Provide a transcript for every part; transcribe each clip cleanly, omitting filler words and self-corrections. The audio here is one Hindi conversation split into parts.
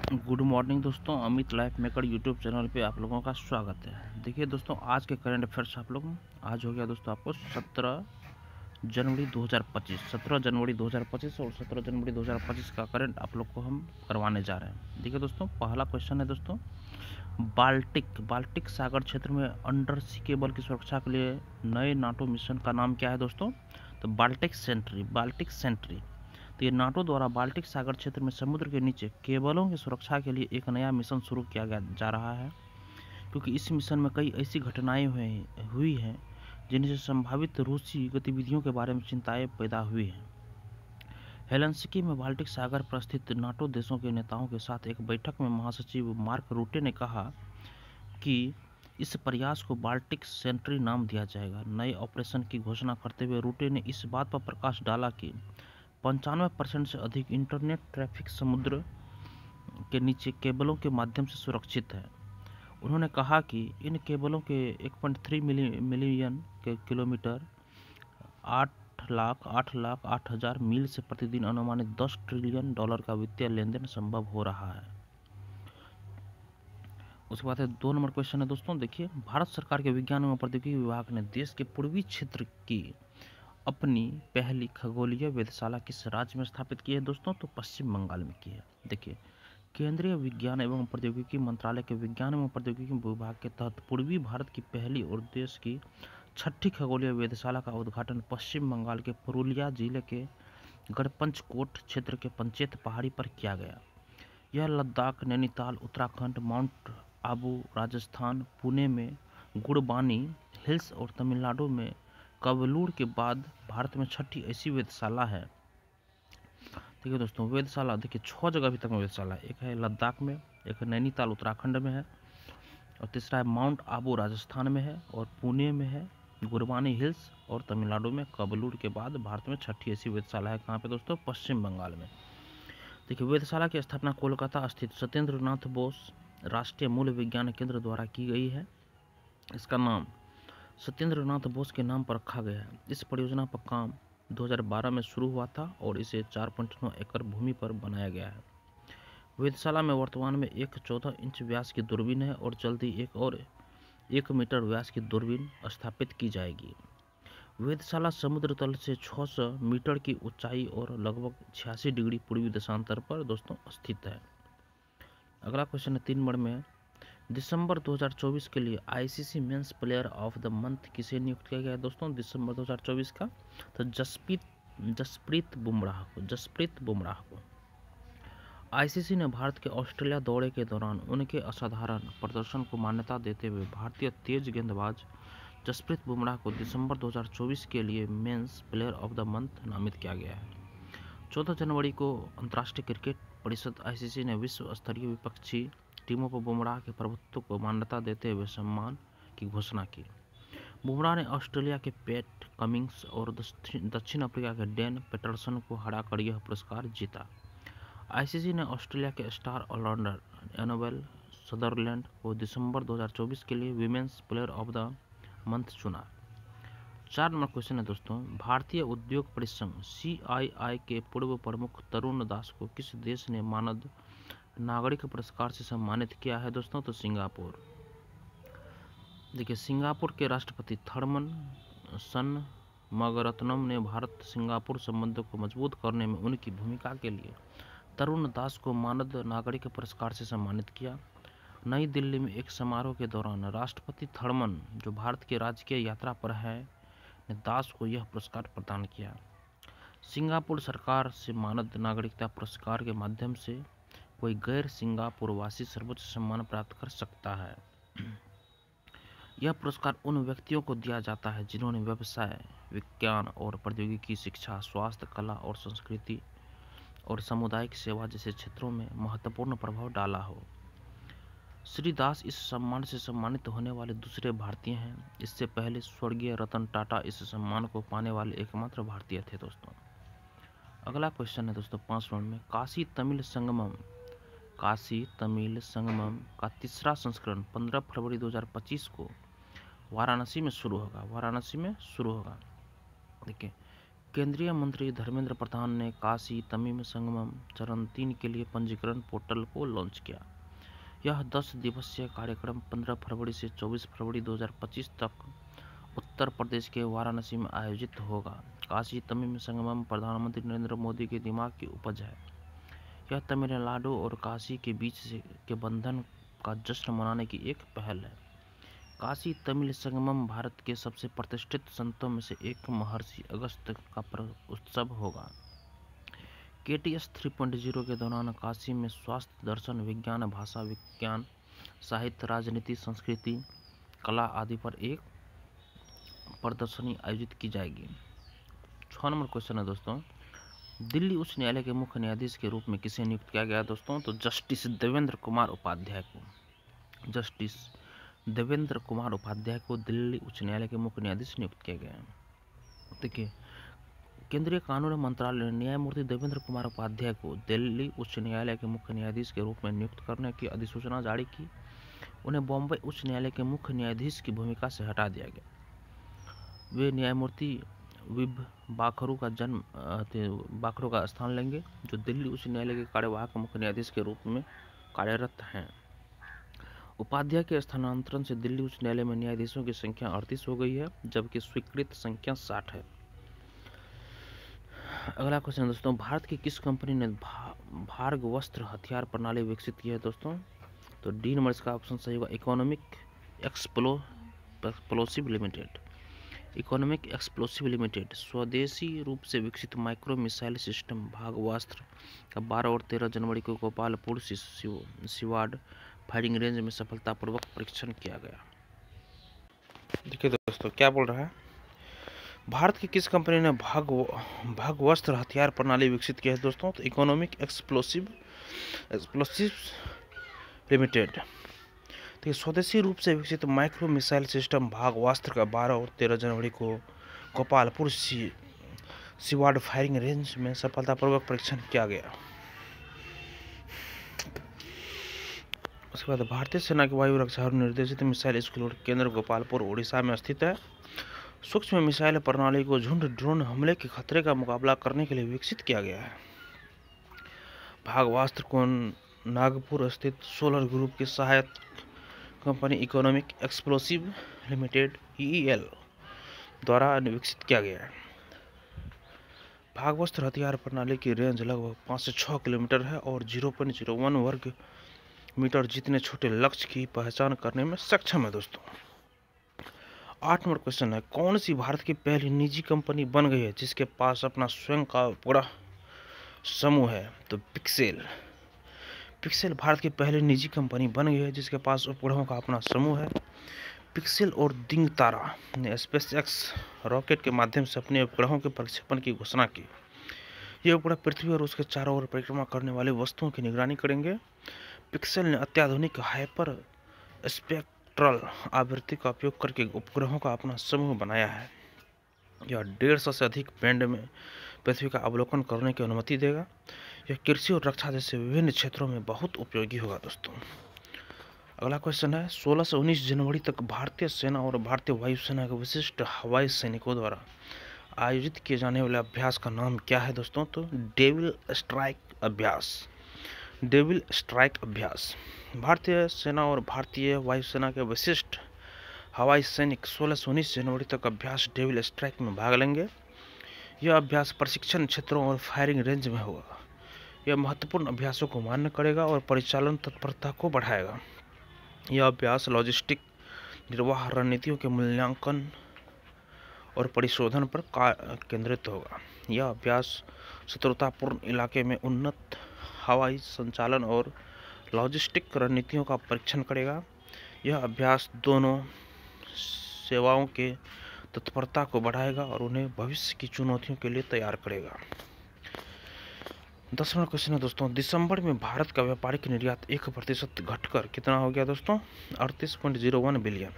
गुड मॉर्निंग दोस्तों, Amit life maker YouTube channel पे आप लोगों का स्वागत है। देखिए दोस्तों, आज के करंट अफेयर्स आप लोग आज हो गया दोस्तों आपको 17 जनवरी 2025 17 जनवरी 2025 और 17 जनवरी 2025 का करंट आप लोग को हम करवाने जा रहे हैं। देखिए दोस्तों, पहला क्वेश्चन है दोस्तों, बाल्टिक सागर क्षेत्र में अंडर सी केबल की सुरक्षा के लिए नए नाटो मिशन का नाम क्या है दोस्तों? तो बाल्टिक सेंट्री। तो ये नाटो द्वारा बाल्टिक सागर क्षेत्र में समुद्र के नीचे केबलों की सुरक्षा के लिए एक नया मिशन शुरू किया जा रहा है, क्योंकि इस मिशन में कई ऐसी घटनाएं हुई हैं जिनसे संभावित रूसी गतिविधियों के बारे में चिंताएं पैदा हुई हैं। हेलसिंकी में बाल्टिक सागर पर स्थित नाटो देशों के नेताओं के साथ एक बैठक में महासचिव मार्क रूटे ने कहा कि इस प्रयास को बाल्टिक सेंट्री नाम दिया जाएगा। नए ऑपरेशन की घोषणा करते हुए रूटे ने इस बात पर प्रकाश डाला कि 95% से अधिक इंटरनेट ट्रैफिक समुद्र के नीचे केबलों के माध्यम से सुरक्षित है। उन्होंने कहा कि इन केबलों के 1.3 मिलियन के किलोमीटर 8,08,08,000 मील से प्रतिदिन अनुमानित $10 ट्रिलियन का वित्तीय लेन देन संभव हो रहा है। उसके बाद 2 नंबर क्वेश्चन है दोस्तों, देखिए, भारत सरकार के विज्ञान एवं प्रौद्योगिकी विभाग ने देश के पूर्वी क्षेत्र की अपनी पहली खगोलीय वेधशाला किस राज्य में स्थापित की है दोस्तों? तो पश्चिम बंगाल में की है। देखिए, केंद्रीय विज्ञान एवं प्रौद्योगिकी मंत्रालय के विज्ञान एवं प्रौद्योगिकी विभाग के तहत पूर्वी भारत की पहली और देश की 6ठी खगोलीय वेधशाला का उद्घाटन पश्चिम बंगाल के पुरुलिया जिले के गढ़पंचकोट क्षेत्र के पंचेत पहाड़ी पर किया गया। यह लद्दाख, नैनीताल उत्तराखंड, माउंट आबू राजस्थान, पुणे में गुड़बानी हिल्स और तमिलनाडु में कवलूर के बाद भारत में 6ठी ऐसी वेधशाला है। देखिए दोस्तों, वेधशाला देखिए 6 जगह अभी तक में वेधशाला है। एक है लद्दाख में, एक नैनीताल उत्तराखंड में है, और तीसरा है माउंट आबू राजस्थान में है, और पुणे में है, गुरबानी हिल्स और तमिलनाडु में कवलूर के बाद भारत में 6ठी ऐसी वेधशाला है। कहाँ पे दोस्तों? पश्चिम बंगाल में। देखिए, वेधशाला की स्थापना कोलकाता स्थित सत्येंद्र नाथ बोस राष्ट्रीय मूल विज्ञान केंद्र द्वारा की गई है। इसका नाम सत्येंद्र नाथ बोस के नाम पर रखा गया है। इस परियोजना पर काम 2012 में शुरू हुआ था और इसे 4.9 एकड़ भूमि पर बनाया गया है। वेधशाला में वर्तमान में एक 14 इंच व्यास की दूरबीन है और जल्दी एक और 1 मीटर व्यास की दूरबीन स्थापित की जाएगी। वेधशाला समुद्र तल से 600 मीटर की ऊंचाई और लगभग 86 डिग्री पूर्वी देशांतर पर दोस्तों स्थित है। अगला क्वेश्चन है 3 नंबर में, दिसंबर 2024 के लिए ICC men's player of the month किसे नियुक्त किया गया है दोस्तों? दिसंबर 2024 का तो जसप्रीत बुमराह को। आईसीसी ने भारत के ऑस्ट्रेलिया दौरे के दौरान उनके असाधारण प्रदर्शन को मान्यता देते हुए भारतीय तेज गेंदबाज जसप्रीत बुमराह को दिसंबर 2024 के लिए men's player of the month नामित किया गया है। 14 जनवरी को अंतर्राष्ट्रीय क्रिकेट परिषद आईसीसी ने विश्व स्तरीय विपक्षी टीमों पर बुमराह के प्रभुत्व को मान्यता देते हुए सम्मान की घोषणा की। बुमराह ने ऑस्ट्रेलिया के पैट कमिंग्स और दक्षिण अफ्रीका के डेन पेटरसन को हराकर यह पुरस्कार जीता। आईसीसी ने ऑस्ट्रेलिया के स्टार ऑलराउंडर एनोबल सदरलैंड को दिसंबर 2024 के लिए women's player of the month चुना। 4 नंबर क्वेश्चन है दोस्तों, भारतीय उद्योग परिसंघ CII के पूर्व प्रमुख तरुण दास को किस देश ने मानद नागरिक पुरस्कार से सम्मानित किया है दोस्तों? तो सिंगापुर। देखिए, सिंगापुर के राष्ट्रपति थर्मन शनमुगारत्नम ने भारत सिंगापुर संबंधों को मजबूत करने में उनकी भूमिका के लिए तरुण दास को मानद नागरिक पुरस्कार से सम्मानित किया। नई दिल्ली में एक समारोह के दौरान राष्ट्रपति थर्मन, जो भारत की राजकीय यात्रा पर है, ने दास को यह पुरस्कार प्रदान किया। सिंगापुर सरकार से मानद नागरिकता पुरस्कार के माध्यम से कोई गैर सिंगापुरवासी सर्वोच्च सम्मान प्राप्त कर सकता है। यह पुरस्कार उन व्यक्तियों को दिया जाता है जिन्होंने व्यवसाय, विज्ञान और प्रौद्योगिकी, शिक्षा, स्वास्थ्य, कला और संस्कृति और सामुदायिक सेवा जैसे क्षेत्रों में महत्वपूर्ण प्रभाव डाला हो। श्री दास इस सम्मान से सम्मानित होने वाले दूसरे भारतीय हैं। इससे पहले स्वर्गीय रतन टाटा इस सम्मान को पाने वाले एकमात्र भारतीय थे दोस्तों। अगला क्वेश्चन है दोस्तों 5 नंबर में, काशी तमिल संगमम का तीसरा संस्करण 15 फरवरी 2025 को वाराणसी में शुरू होगा। देखिए, केंद्रीय मंत्री धर्मेंद्र प्रधान ने काशी तमीम संगमम चरण 3 के लिए पंजीकरण पोर्टल को लॉन्च किया। यह 10 दिवसीय कार्यक्रम 15 फरवरी से 24 फरवरी 2025 तक उत्तर प्रदेश के वाराणसी में आयोजित होगा। काशी तमीम संगमम प्रधानमंत्री नरेंद्र मोदी के दिमाग की उपज है। यह तमिलनाडु और काशी के बीच के बंधन का जश्न मनाने की एक पहल है। काशी तमिल संगमम भारत के सबसे प्रतिष्ठित संतों में से एक महर्षि अगस्त्य का उत्सव होगा। KTS 3.0 के दौरान काशी में स्वास्थ्य, दर्शन, विज्ञान, भाषा विज्ञान, साहित्य, राजनीति, संस्कृति, कला आदि पर एक प्रदर्शनी आयोजित की जाएगी। 6 नंबर क्वेश्चन है दोस्तों, दिल्ली उच्च न्यायालय के मुख्य न्यायाधीश के रूप में किसे नियुक्त किया गया दोस्तों? तो जस्टिस देवेंद्र कुमार उपाध्याय को। जस्टिस देवेंद्र कुमार उपाध्याय को दिल्ली उच्च न्यायालय के मुख्य न्यायाधीश नियुक्त किया गया है। देखिए, केंद्रीय कानून मंत्रालय ने न्यायमूर्ति देवेंद्र कुमार उपाध्याय को दिल्ली उच्च न्यायालय के मुख्य न्यायाधीश के रूप में नियुक्त करने की अधिसूचना जारी की। उन्हें बॉम्बे उच्च न्यायालय के मुख्य न्यायाधीश की भूमिका से हटा दिया गया। वे न्यायमूर्ति विभ बाखरू का स्थान लेंगे, जो दिल्ली उच्च न्यायालय के कार्यवाहक मुख्य न्यायाधीश के रूप में कार्यरत हैं। उपाध्याय के स्थानांतरण से दिल्ली उच्च न्यायालय में न्यायाधीशों की संख्या 38 हो गई है, जबकि स्वीकृत संख्या 60 है। अगला क्वेश्चन दोस्तों, भारत की किस कंपनी ने भार्गवस्त्र हथियार प्रणाली विकसित की है दोस्तों? तो डी नंबर इसका ऑप्शन सही होगा, economic explosive limited. Economic explosive limited स्वदेशी रूप से विकसित माइक्रो मिसाइल सिस्टम भार्गवास्त्र का 12 और 13 जनवरी को गोपालपुर सिवाड़ फायरिंग रेंज में सफलतापूर्वक परीक्षण किया गया। देखिए दोस्तों, क्या बोल रहा है, भारत की किस कंपनी ने भार्गवस्त्र हथियार प्रणाली विकसित की है दोस्तों? तो इकोनॉमिक एक्सप्लोसिव लिमिटेड। तो स्वदेशी रूप से विकसित माइक्रो मिसाइल सिस्टम भार्गवास्त्र का 12 और 13 जनवरी को गोपालपुर सिवाड़ फायरिंग रेंज में सफलतापूर्वक परीक्षण किया गया। उसके बाद भारतीय सेना के वायु रक्षा निर्देशित मिसाइल स्कूल केंद्र गोपालपुर उड़ीसा में स्थित है। सूक्ष्म मिसाइल प्रणाली को झुंड ड्रोन हमले के खतरे का मुकाबला करने के लिए विकसित किया गया है। भार्गवास्त्र को नागपुर स्थित सोलर ग्रुप की सहायक company economic explosive limited EEL द्वारा विकसित किया गया है। भार्गवस्त्र हथियार प्रणाली की रेंज लगभग 5 से 6 किलोमीटर है और 0.01 वर्ग मीटर जितने छोटे लक्ष्य की पहचान करने में सक्षम है दोस्तों। 8 नंबर क्वेश्चन है, कौन सी भारत की पहली निजी कंपनी बन गई है जिसके पास अपना स्वयं का उपग्रह समूह है? तो पिक्सेल भारत की पहली निजी कंपनी बन गई है जिसके पास उपग्रहों का अपना समूह है। पिक्सेल और दिंग तारा ने SpaceX रॉकेट के माध्यम से अपने उपग्रहों के प्रक्षेपण की घोषणा की। ये उपग्रह पृथ्वी और उसके चारों ओर परिक्रमा करने वाली वस्तुओं की निगरानी करेंगे। पिक्सेल ने अत्याधुनिक हाइपर स्पेक्ट्रल आवृत्ति का उपयोग करके उपग्रहों का अपना समूह बनाया है। यह 150 से अधिक बैंड में पृथ्वी का अवलोकन करने की अनुमति देगा। यह कृषि और रक्षा जैसे विभिन्न क्षेत्रों में बहुत उपयोगी होगा दोस्तों। अगला क्वेश्चन है, 16 से 19 जनवरी तक भारतीय सेना और भारतीय वायुसेना के विशिष्ट हवाई सैनिकों द्वारा आयोजित किए जाने वाले अभ्यास का नाम क्या है दोस्तों? तो डेविल स्ट्राइक अभ्यास। डेविल स्ट्राइक अभ्यास। भारतीय सेना और भारतीय वायुसेना के विशिष्ट हवाई सैनिक 16 से 19 जनवरी तक अभ्यास डेविल स्ट्राइक में भाग लेंगे। यह अभ्यास प्रशिक्षण क्षेत्रों और फायरिंग रेंज में होगा। यह महत्वपूर्ण अभ्यासों को मान्य करेगा और परिचालन तत्परता को बढ़ाएगा। यह अभ्यास लॉजिस्टिक निर्वाह रणनीतियों के मूल्यांकन और परिशोधन पर केंद्रित होगा। यह अभ्यास शत्रुतापूर्ण इलाके में उन्नत हवाई संचालन और लॉजिस्टिक रणनीतियों का परीक्षण करेगा। यह अभ्यास दोनों सेवाओं के तत्परता को बढ़ाएगा और उन्हें भविष्य की चुनौतियों के लिए तैयार करेगा। 10वां क्वेश्चन है दोस्तों, दिसंबर में भारत का व्यापारिक निर्यात 1% घटकर कितना हो गया दोस्तों? 38.01 बिलियन।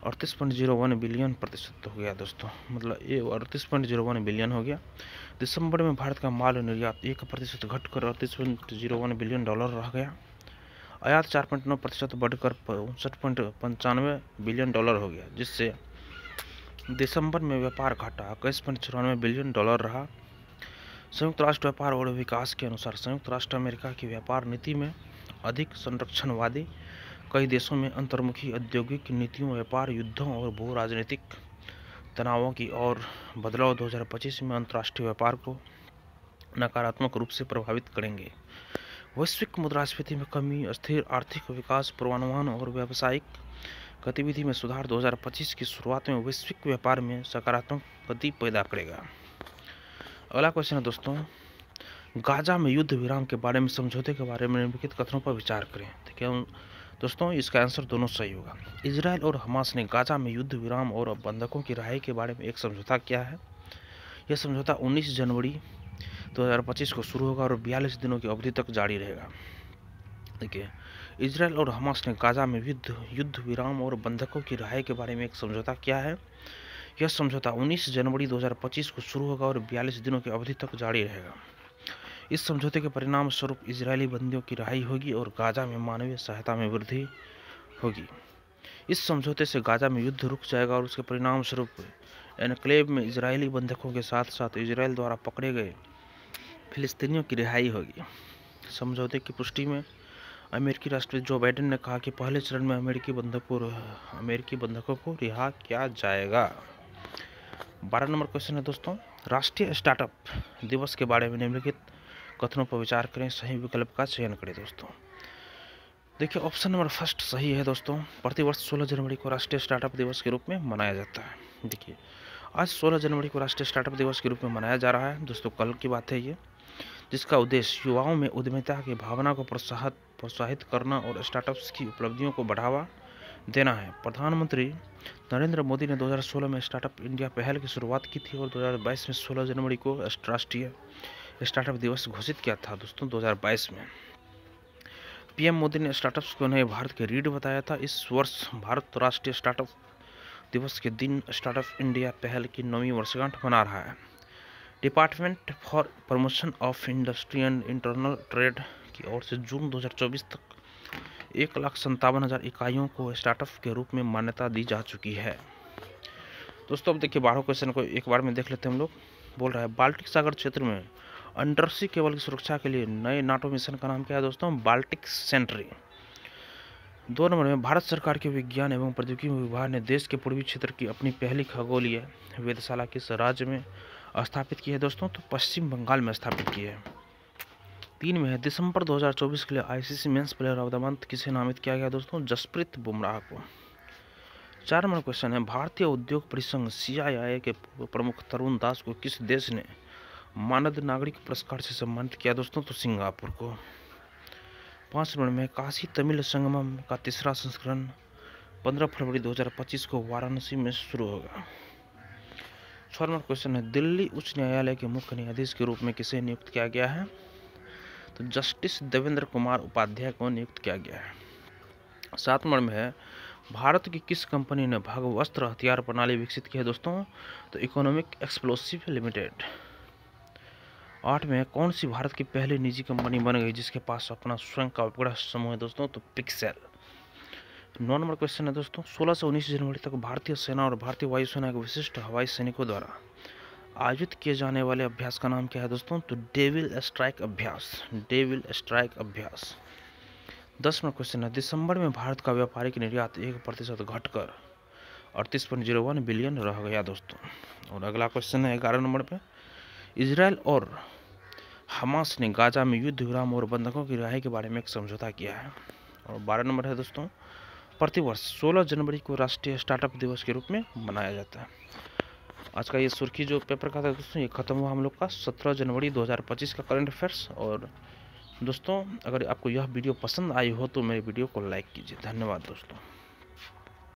38.01 बिलियन प्रतिशत हो गया दोस्तों, मतलब ये 38.01 बिलियन हो गया। दिसंबर में भारत का माल निर्यात 1% घटकर 38.01 बिलियन डॉलर रह गया। आयात 4.9% बढ़कर 59.95 बिलियन डॉलर हो गया, जिससे दिसंबर में व्यापार घाटा 21.94 बिलियन डॉलर रहा। संयुक्त राष्ट्र व्यापार और विकास के अनुसार संयुक्त राष्ट्र अमेरिका की व्यापार नीति में अधिक संरक्षणवादी कई देशों में अंतर्मुखी औद्योगिक नीतियों, व्यापार युद्धों और भू राजनीतिक तनावों की और बदलाव 2025 में अंतर्राष्ट्रीय व्यापार को नकारात्मक रूप से प्रभावित करेंगे। वैश्विक मुद्रास्फीति में कमी, अस्थिर आर्थिक विकास पूर्वानुमान और व्यावसायिक गतिविधि में सुधार 2025 की शुरुआत में वैश्विक व्यापार में सकारात्मक गति पैदा करेगा। अगला क्वेश्चन है दोस्तों, गाजा में युद्ध विराम के बारे में समझौते के बारे में निम्नलिखित कथनों पर विचार करें। देखिए दोस्तों, इसका आंसर दोनों सही होगा। इजराइल और हमास ने गाजा में युद्ध विराम और बंधकों की रिहाई के बारे में एक समझौता किया है। यह समझौता 19 जनवरी 2025 को शुरू होगा और 42 दिनों की अवधि तक जारी रहेगा। देखिए, इजराइल और हमास ने गाजा में युद्ध विराम और बंधकों की रिहाई के बारे में एक समझौता किया है। यह समझौता 19 जनवरी 2025 को शुरू होगा और 42 दिनों की अवधि तक जारी रहेगा। इस समझौते के परिणाम स्वरूप इजरायली बंदियों की रिहाई होगी और गाजा में मानवीय सहायता में वृद्धि होगी। इस समझौते से गाजा में युद्ध रुक जाएगा और उसके परिणाम स्वरूप एनक्लेव में इजरायली बंधकों के साथ साथ इजरायल द्वारा पकड़े गए फिलिस्तीनियों की रिहाई होगी। समझौते की पुष्टि में अमेरिकी राष्ट्रपति जो बाइडेन ने कहा कि पहले चरण में अमेरिकी बंधकों को रिहा किया जाएगा। 12 नंबर क्वेश्चन है दोस्तों, राष्ट्रीय स्टार्टअप दिवस के बारे में निम्नलिखित कथनों पर विचार करें, सही विकल्प का चयन करें। दोस्तों देखिए, ऑप्शन नंबर फर्स्ट सही है दोस्तों। प्रतिवर्ष 16 जनवरी को राष्ट्रीय स्टार्टअप दिवस के रूप में मनाया जाता है। देखिए, आज 16 जनवरी को राष्ट्रीय स्टार्टअप दिवस के रूप में मनाया जा रहा है दोस्तों, कल की बात है ये, जिसका उद्देश्य युवाओं में उद्यमिता की भावना को प्रोत्साहित करना और स्टार्टअप्स की उपलब्धियों को बढ़ावा देना है। प्रधानमंत्री नरेंद्र मोदी ने 2016 में स्टार्टअप इंडिया पहल की शुरुआत की थी और 2022 में 16 जनवरी को राष्ट्रीय स्टार्टअप दिवस घोषित किया था दोस्तों। 2022 में पीएम मोदी ने स्टार्टअप्स को नए भारत के रीढ़ बताया था। इस वर्ष भारत राष्ट्रीय स्टार्टअप दिवस के दिन स्टार्टअप इंडिया पहल की 9वीं वर्षगांठ मना रहा है। Department for promotion of industry and internal trade की ओर से जून 2024 तक 1,57,000 इकाइयों को स्टार्टअप के रूप में मान्यता दी जा चुकी है। दोस्तों अब देखिए 12 क्वेश्चन को एक बार में देख लेते हैं हम लोग। बोल रहा है, बाल्टिक सागर क्षेत्र में अंडरसी केबल की सुरक्षा के लिए नए नाटो मिशन का नाम क्या है दोस्तों? Baltic Sentry. 2 नंबर में भारत सरकार के विज्ञान एवं प्रौद्योगिकी विभाग ने देश के पूर्वी क्षेत्र की अपनी पहली खगोलीय वेधशाला किस राज्य में स्थापित की है दोस्तों? तो पश्चिम बंगाल में स्थापित की है। 3 में है, दिसंबर 2024 के लिए ICC men's player of the month किसे नामित किया गया दोस्तों? जसप्रीत बुमराह को। 4 नंबर क्वेश्चन है, भारतीय उद्योग परिसंघ CII के प्रमुख तरुण दास को किस देश ने मानद नागरिक पुरस्कार से सम्मानित किया दोस्तों? तो सिंगापुर को। 5 नंबर में, काशी तमिल संगमम का तीसरा संस्करण 15 फरवरी 2025 को वाराणसी में शुरू होगा। 6 नंबर क्वेश्चन है, दिल्ली उच्च न्यायालय के मुख्य न्यायाधीश के रूप में किसे नियुक्त किया गया है? तो जस्टिस देवेंद्र कुमार उपाध्याय को नियुक्त किया गया है। 7 नंबर में है, भारत की किस कंपनी ने भगवस्त्र हथियार प्रणाली विकसित की है दोस्तों? तो इकोनॉमिक एक्सप्लोसिव लिमिटेड। 8 में, कौन सी भारत की पहली निजी कंपनी बन गई जिसके पास अपना स्वयं का उपग्रह समूह है दोस्तों? तो पिक्सेल। 9 नंबर क्वेश्चन है दोस्तों, 16 से 19 जनवरी तक भारतीय सेना और भारतीय वायुसेना के विशिष्ट हवाई सैनिकों द्वारा आयोजित किए जाने वाले अभ्यास का नाम क्या है दोस्तों? तो डेविल स्ट्राइक अभ्यास। डेविल स्ट्राइक अभ्यास। 10 नंबर क्वेश्चन है, दिसंबर में भारत का व्यापारिक निर्यात 1% घटकर 38.01 बिलियन रह गया दोस्तों। और अगला क्वेश्चन है 11 नंबर पे, इजराइल और हमास ने गाजा में युद्ध विराम और बंधकों की रिहाई के बारे में एक समझौता किया है। और 12 नंबर है दोस्तों, प्रतिवर्ष 16 जनवरी को राष्ट्रीय स्टार्टअप दिवस के रूप में मनाया जाता है। आज का ये सुर्खी जो पेपर का था दोस्तों, ये खत्म हुआ हम लोग का 17 जनवरी 2025 का करंट अफेयर्स। और दोस्तों अगर आपको यह वीडियो पसंद आई हो तो मेरे वीडियो को लाइक कीजिए। धन्यवाद दोस्तों।